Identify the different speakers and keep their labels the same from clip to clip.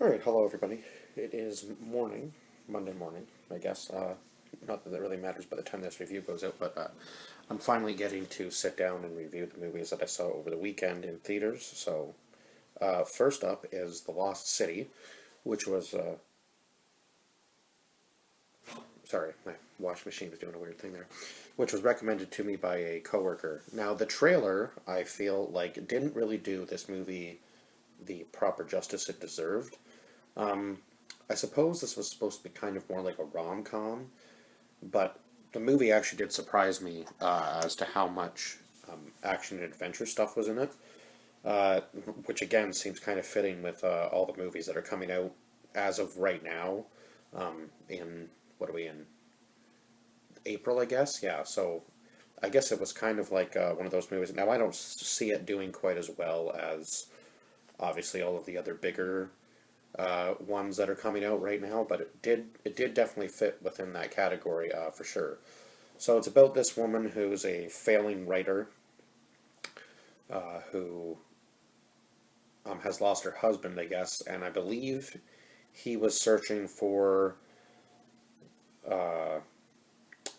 Speaker 1: Alright, hello everybody. It is morning, Monday morning, I guess. Not that it really matters by the time this review goes out, but I'm finally getting to sit down and review the movies that I saw over the weekend in theaters. So, first up is The Lost City, which was, sorry, my wash machine was doing a weird thing there, which was recommended to me by a coworker. Now, the trailer, I feel like, didn't really do this movie the proper justice it deserved. Um, I suppose this was supposed to be kind of more like a rom-com, but the movie actually did surprise me as to how much action and adventure stuff was in it, uh, which again seems kind of fitting with all the movies that are coming out as of right now. In what are we in? April, I guess. Yeah, so I guess it was kind of like one of those movies. Now I don't see it doing quite as well as obviously all of the other bigger ones that are coming out right now, but it did definitely fit within that category for sure. So it's about this woman who's a failing writer who has lost her husband, I guess, and I believe he was searching for. Uh,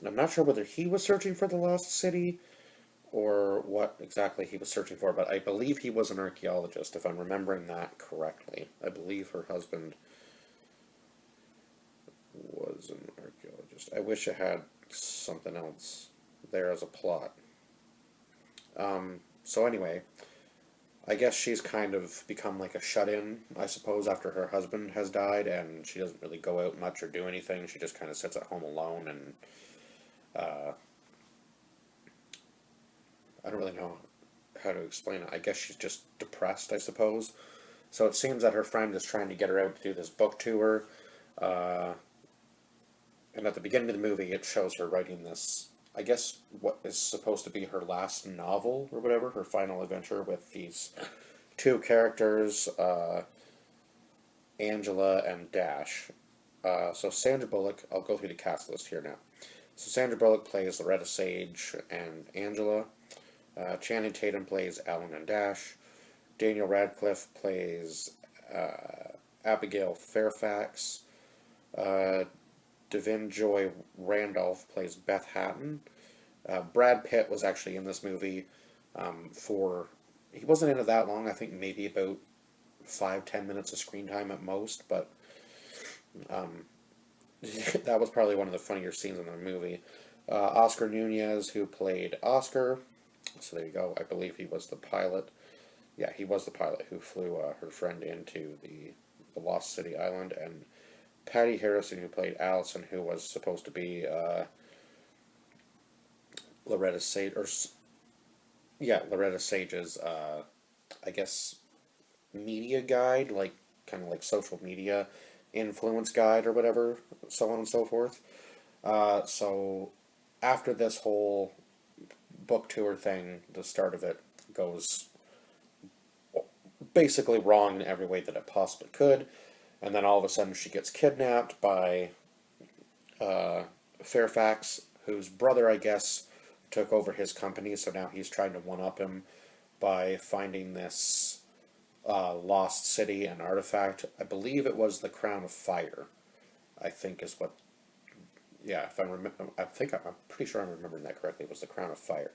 Speaker 1: I'm not sure whether he was searching for the lost city or what exactly he was searching for, but I believe he was an archaeologist, if I'm remembering that correctly. I believe her husband was an archaeologist. I wish it had something else there as a plot. So anyway, I guess she's kind of become like a shut-in, I suppose, after her husband has died, and she doesn't really go out much or do anything. She just kind of sits at home alone, and uh, I don't really know how to explain it. I guess she's just depressed, I suppose. So it seems that her friend is trying to get her out to do this book tour, uh, and at the beginning of the movie, it shows her writing this, I guess, what is supposed to be her last novel or whatever, her final adventure with these two characters, Angela and Dash. So Sandra Bullock, I'll go through the cast list here now. So Sandra Bullock plays Loretta Sage and Angela. Channing Tatum plays Alan and Dash. Daniel Radcliffe plays Abigail Fairfax. Uh, Devin Joy Randolph plays Beth Hatton. Brad Pitt was actually in this movie for. He wasn't in it that long. I think maybe about 5-10 minutes of screen time at most. But um, that was probably one of the funnier scenes in the movie. Oscar Nunez, who played Oscar. So there you go. I believe he was the pilot. Yeah, he was the pilot who flew her friend into the Lost City Island, and Patty Harrison, who played Allison, who was supposed to be Loretta Sage, or yeah, Loretta Sage's, I guess, media guide, like kind of like social media influence guide or whatever, so on and so forth. So after this whole book tour thing, the start of it goes basically wrong in every way that it possibly could, and then all of a sudden she gets kidnapped by uh, Fairfax, whose brother, I guess, took over his company, so now he's trying to one up him by finding this lost city and artifact. I believe it was the Crown of Fire, I think is what. Yeah, if I remember, I'm pretty sure I'm remembering that correctly. It was the Crown of Fire.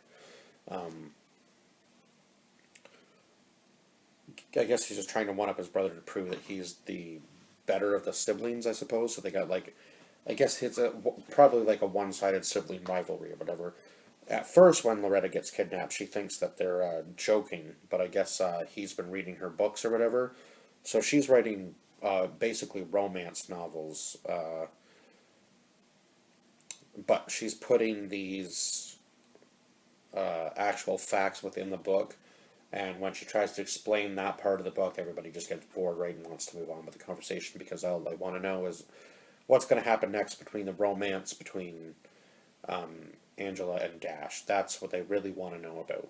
Speaker 1: Um, I guess he's just trying to one up his brother to prove that he's the better of the siblings, I suppose. So they got like, I guess it's probably like a one-sided sibling rivalry or whatever. At first, when Loretta gets kidnapped, she thinks that they're joking, but I guess he's been reading her books or whatever. So she's writing basically romance novels, but she's putting these actual facts within the book. And when she tries to explain that part of the book, everybody just gets bored, right, and wants to move on with the conversation because all they want to know is what's going to happen next between the romance between Angela and Dash. That's what they really want to know about.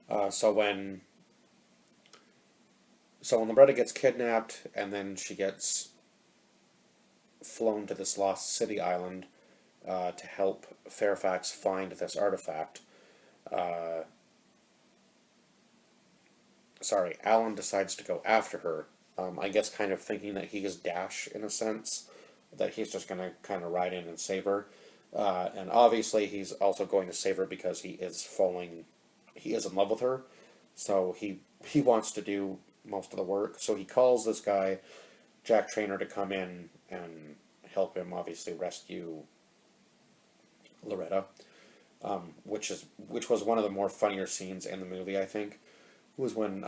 Speaker 1: Uh, so when so when Loretta gets kidnapped and then she gets flown to this lost city island to help Fairfax find this artifact, sorry, Alan decides to go after her I guess kind of thinking that he is Dash in a sense, that he's just going to kind of ride in and save her. And obviously he's also going to save her because he is in love with her, so he wants to do most of the work. So he calls this guy, Jack Trainer, to come in and help him obviously rescue Loretta, which was one of the more funnier scenes in the movie, I think, was when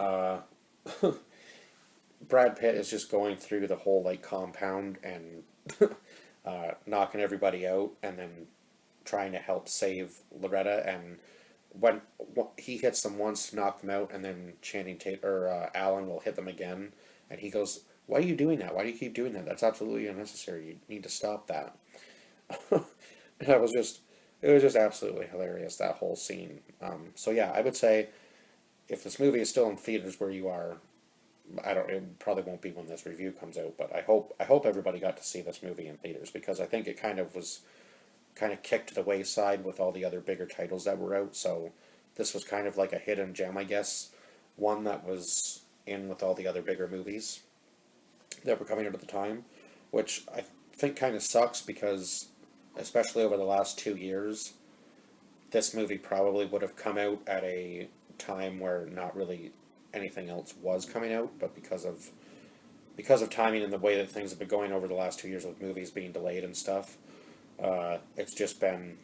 Speaker 1: Brad Pitt is just going through the whole like compound and knocking everybody out, and then trying to help save Loretta. And when he hits them once to knock them out, and then Channing Tate or Alan will hit them again, and he goes, "Why are you doing that? Why do you keep doing that? That's absolutely unnecessary. You need to stop that." That was just it was just absolutely hilarious, that whole scene. So yeah, I would say if this movie is still in theaters where you are, I don't. It probably won't be when this review comes out, but I hope everybody got to see this movie in theaters, because I think it kind of kicked to the wayside with all the other bigger titles that were out. So this was kind of like a hidden gem, I guess, one that was in with all the other bigger movies that were coming out at the time, which I think kind of sucks because, especially over the last 2 years, this movie probably would have come out at a time where not really anything else was coming out, but because of timing and the way that things have been going over the last 2 years with movies being delayed and stuff, it's just been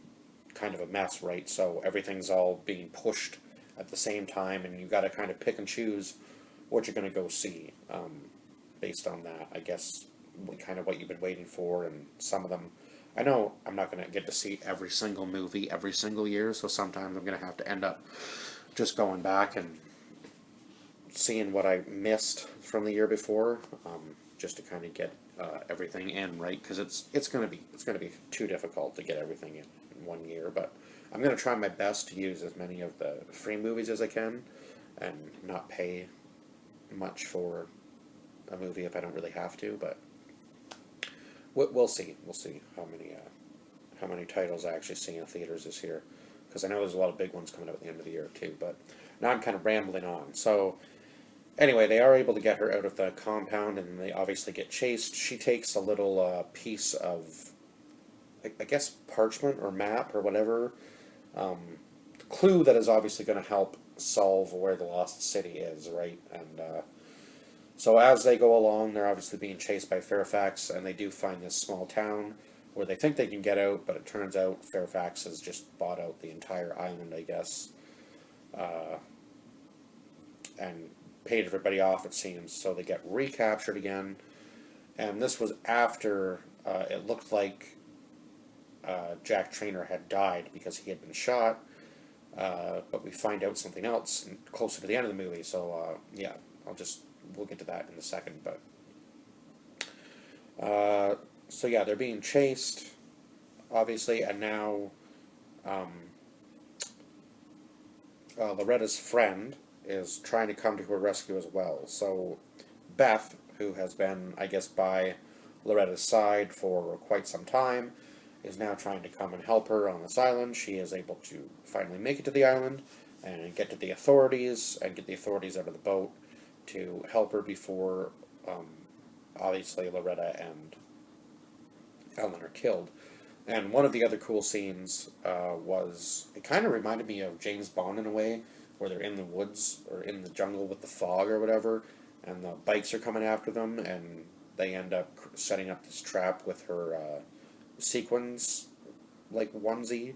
Speaker 1: kind of a mess, right? So everything's all being pushed at the same time, and you got to kind of pick and choose what you're going to go see, based on that, I guess, kind of what you've been waiting for. And some of them, I know I'm not going to get to see every single movie every single year, so sometimes I'm going to have to end up just going back and seeing what I missed from the year before, just to kind of get everything in, right, because it's gonna be too difficult to get everything in 1 year. But I'm gonna try my best to use as many of the free movies as I can, and not pay much for a movie if I don't really have to. But we'll see. We'll see how many titles I actually see in theaters this year, because I know there's a lot of big ones coming out at the end of the year too. But now I'm kind of rambling on. So anyway, they are able to get her out of the compound, and they obviously get chased. She takes a little piece of, I guess, parchment or map or whatever, clue that is obviously going to help solve where the lost city is, right? And so as they go along, they're obviously being chased by Fairfax, and they do find this small town where they think they can get out, but it turns out Fairfax has just bought out the entire island, I guess, and paid everybody off, it seems. So they get recaptured again, and this was after it looked like Jack Trainer had died because he had been shot, but we find out something else closer to the end of the movie. So yeah, we'll get to that in a second. But so yeah, they're being chased, obviously, and now Loretta's friend is trying to come to her rescue as well. So Beth, who has been, I guess, by Loretta's side for quite some time, is now trying to come and help her on this island. She is able to finally make it to the island and get to the authorities and get the authorities out of the boat to help her before, obviously, Loretta and Ellen are killed. And one of the other cool scenes was, it kind of reminded me of James Bond in a way, where they're in the woods or in the jungle with the fog or whatever, and the bikes are coming after them, and they end up setting up this trap with her sequins, like onesie,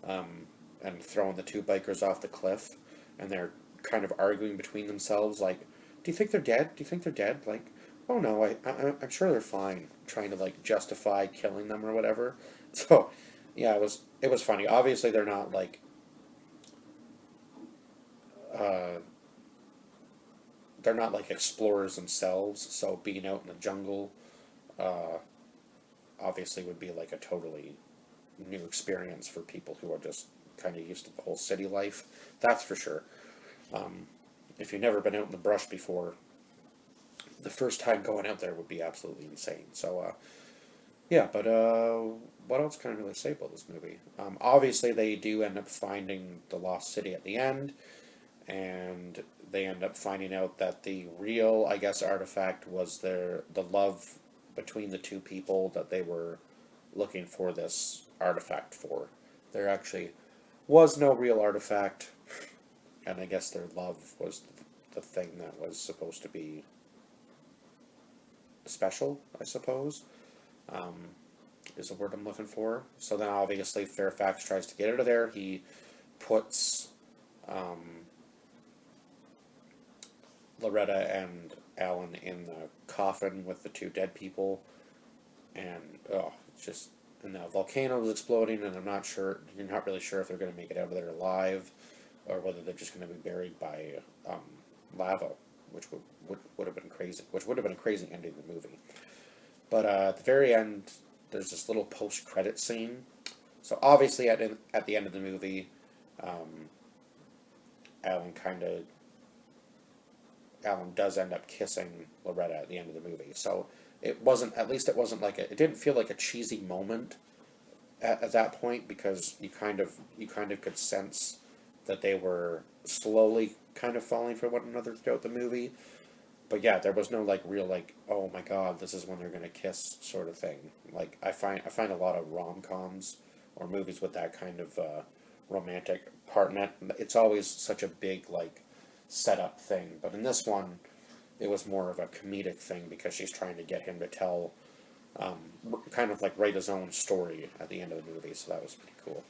Speaker 1: and throwing the two bikers off the cliff, and they're kind of arguing between themselves, like, "Do you think they're dead? Do you think they're dead?" Like, "Oh no, I'm sure they're fine," trying to like justify killing them or whatever. So, yeah, it was funny. Obviously, uh, they're not like explorers themselves. So being out in the jungle, uh, obviously would be like a totally new experience for people who are just kind of used to the whole city life. That's for sure. Um, if you've never been out in the brush before, the first time going out there would be absolutely insane. So, yeah, but what else can I really say about this movie? Obviously, they do end up finding the lost city at the end, and they end up finding out that the real, I guess, artifact was the love between the two people that they were looking for this artifact for. There actually was no real artifact, and I guess their love was the thing that was supposed to be special, I suppose, is the word I'm looking for. So then obviously Fairfax tries to get out of there. He puts Loretta and Alan in the coffin with the two dead people, and it's just, and the volcano is exploding, and you're not really sure if they're going to make it out of there alive, or whether they're just going to be buried by lava, which would have been crazy, which would have been a crazy ending to the movie. But at the very end, there's this little post-credit scene. So obviously at the end of the movie, Alan does end up kissing Loretta at the end of the movie. So it wasn't it didn't feel like a cheesy moment at that point, because you kind of could sense that they were slowly kind of falling for one another throughout the movie. But yeah, there was no real oh my god, this is when they're gonna kiss sort of thing. Like I find a lot of rom-coms or movies with that kind of romantic part in it. It's always such a big setup thing. But in this one, it was more of a comedic thing because she's trying to get him to tell kind of write his own story at the end of the movie. So that was pretty cool.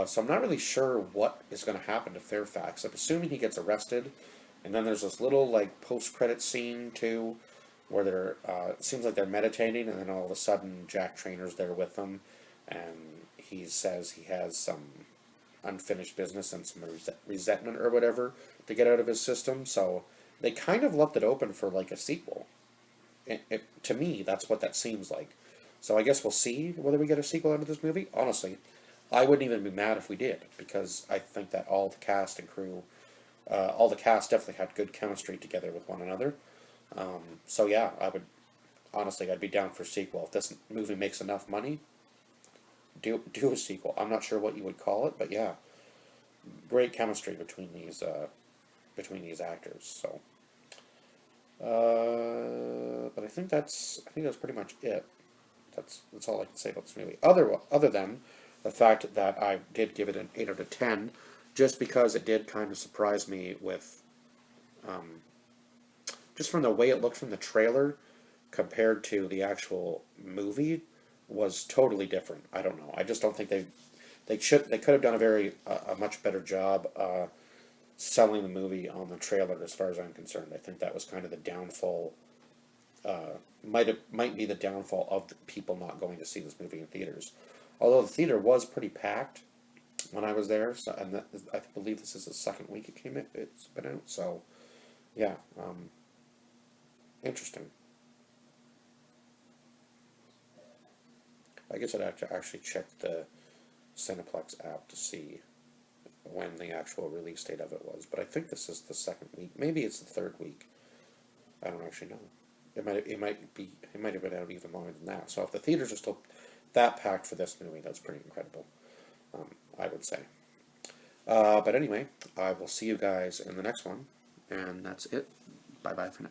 Speaker 1: So I'm not really sure what is going to happen to Fairfax. I'm assuming he gets arrested, and then there's this little post-credit scene too, where it seems like they're meditating, and then all of a sudden Jack Trainor's there with them, and he says he has some unfinished business and some resentment or whatever to get out of his system. So they kind of left it open for a sequel. To me, that's what that seems like. So I guess we'll see whether we get a sequel out of this movie. Honestly, I wouldn't even be mad if we did, because I think that all the cast and crew, all the cast definitely had good chemistry together with one another. So yeah, I'd be down for a sequel. If this movie makes enough money, do a sequel. I'm not sure what you would call it, but yeah, great chemistry between these actors. So, but I think that's pretty much it. That's all I can say about this movie. Other than the fact that I did give it an 8 out of 10, just because it did kind of surprise me with, just from the way it looked from the trailer compared to the actual movie, was totally different. I don't know. I just don't think they could have done a much better job selling the movie on the trailer, as far as I'm concerned. I think that was kind of the downfall. Might be the downfall of the people not going to see this movie in theaters. Although the theater was pretty packed when I was there, so, and I believe this is the second week it's been out. So yeah, interesting. I guess I'd have to actually check the Cineplex app to see when the actual release date of it was. But I think this is the second week. Maybe it's the third week. I don't actually know. It might have been out even longer than that. So if the theaters are still that packed for this movie, that's pretty incredible, I would say. But anyway, I will see you guys in the next one, and that's it. Bye-bye for now.